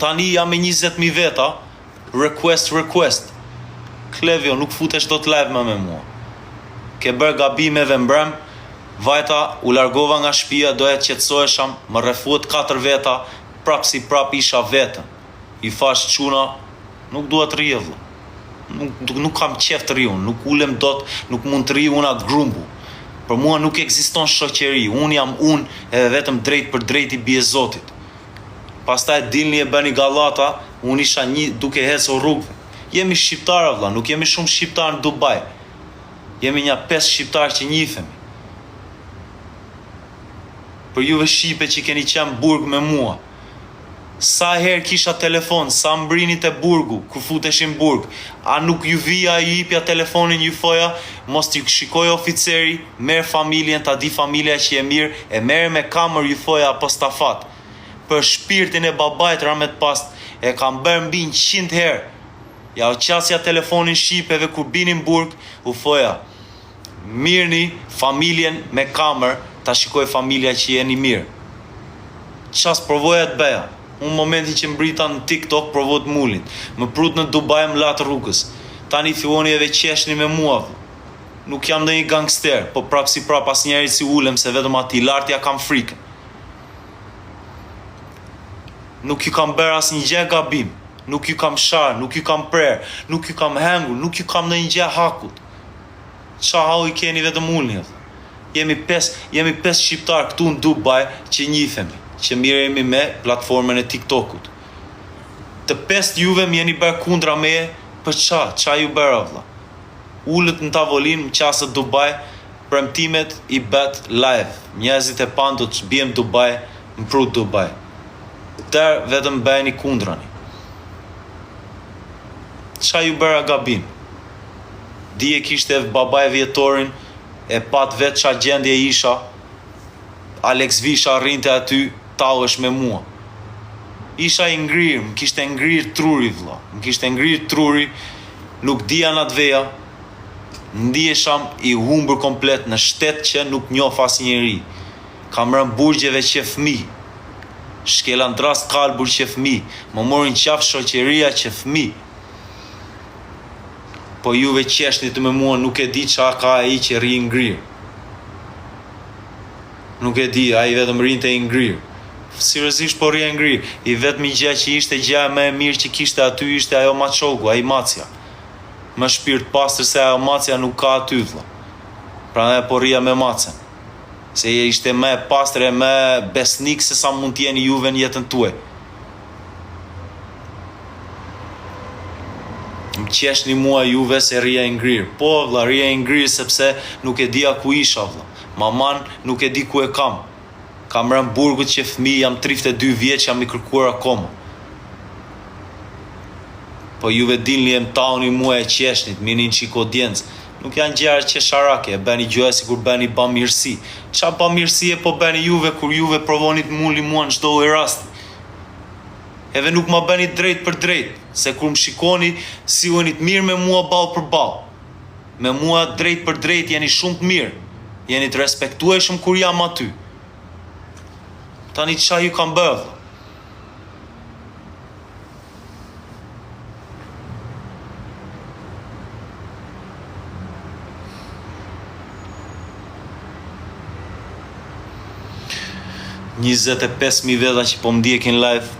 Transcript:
Tani jam me 20.000 veta, request. Klevjo, nuk futesh do të live me mua. Ke bërë gabimeve mbrëm, vajta, u largova nga shtëpia, doja të qetësohesham, më rrefuat 4 veta, prap si prap isha vetëm. I fash çuna, nuk dua të rri vëlla. Nuk kam qef të rri unë, nuk ulem dot, nuk mund të rri unë atë grumbu. Për mua nuk ekziston shoqëri, unë jam unë edhe vetëm drejt për drejt i bie Zotit. Pastaj dilni e bëni gallata, unë isha duke ecur rrugëve. Jemi shqiptarë vëlla, nuk jemi shumë shqiptarë në Dubai. Jemi një 5 shqiptarë që njihemi. Për juve shqipe që keni qenë burg me mua, sa herë kisha telefon, sa mbrini te burgu, kur futeshin burg, a nuk ju vija i jipja telefonin ju foja, mos t'ju shikoj oficeri, merë familjen, ta di familja që e mirë, e merë me kamër ju foja apo stafat. Për shpirtin e babajt ramet past, e kam bërë mbi 100 herë. Ja u qasja telefonin shqipeve kur binin burg, u foja, mirëni familjen me kamër, ta shikoj familja që jeni mirë. Qas provoja të beja. Unë momentin që mbrita në TikTok provot mullit. Më prut në Dubai më latë rrugës. Tani filloni edhe qeshni me mua. Nuk jam ndonjë gangster, po prap si prap asnjëri si ulem se vetëm ati lartja kam frikën. Nuk ju kam bërë asnjë gjë gabim. Nuk ju kam sharë, nuk ju kam prerë, nuk ju kam hengur, nuk ju kam ndonjë gjë hakut. Qa hau i keni vetëm ulni. Jemi 5 shqiptarë këtu në Dubai që njihemi, që miremi me platformën e TikTokut. Të 5 juve më jeni bërë kundra meje, për qa ju bërë vëlla? Ullët në tavolinë, më qasët Dubai, premtimet i bet live. Njerëzit e panë do të bjem Dubai, më prut Dubai. Tërë vetëm bëjni kundrani. Qa ju bërë gabim? Dije kishte babaj vjetorin, e pat vetë qa gjendje isha, Alex Visha rrinte aty, tauesh me mua. Isha i ngrirë, më kishte ngrirë truri vëlla, më kishte ngrirë truri, nuk dija në atë veja, ndihesham i humbur komplet në shtet që nuk njoh asnjëri. Kam rënë burgjeve që fëmi, shkela në drast kalbur që fëmi, më morin qaf shoqëria që fëmi. Po juve qeshnit me mua nuk e di qa ka ai që rri ngrirë. Nuk e di, ai vetëm rrinte i ngrirë. Seriozisht po rri ngrirë. I vetmi gjë që ishte gjë më e mirë që kishte aty ishte ajo maçogu, ai macja. Më shpirt pastër se ajo macja nuk ka aty vëlla. Prandaj po rria me macën. Se ishte më e pastër e më besnik se sa mund të jeni juve në jetën tuaj. Më qeshni mua juve se rria i ngrirë. Po vëlla, rria i ngrirë sepse nuk e dija ku isha vëlla. Maman nuk e di ku e kam. Kam rënë burgut që fëmi, jam 32 vjeç, jam i kërkuar akoma. Po juve dilni e më tauni mua e qeshnit, minin qiko djencë. Nuk janë gjëra që sharake, e bëni gjëra si kur bëni bamirësi. Qa bamirësi e po bëni juve kur juve provonit mulli mua në çdo rast. Edhe nuk ma bëni drejt për drejt, se kur më shikoni, si uenit mirë me mua ball për ball. Me mua drejt për drejt jeni shumë të mirë, jeni të respektueshëm kur jam aty. Tani qa ju kam bërë? Njëzet e 5.000 veta që po më ndjekin live,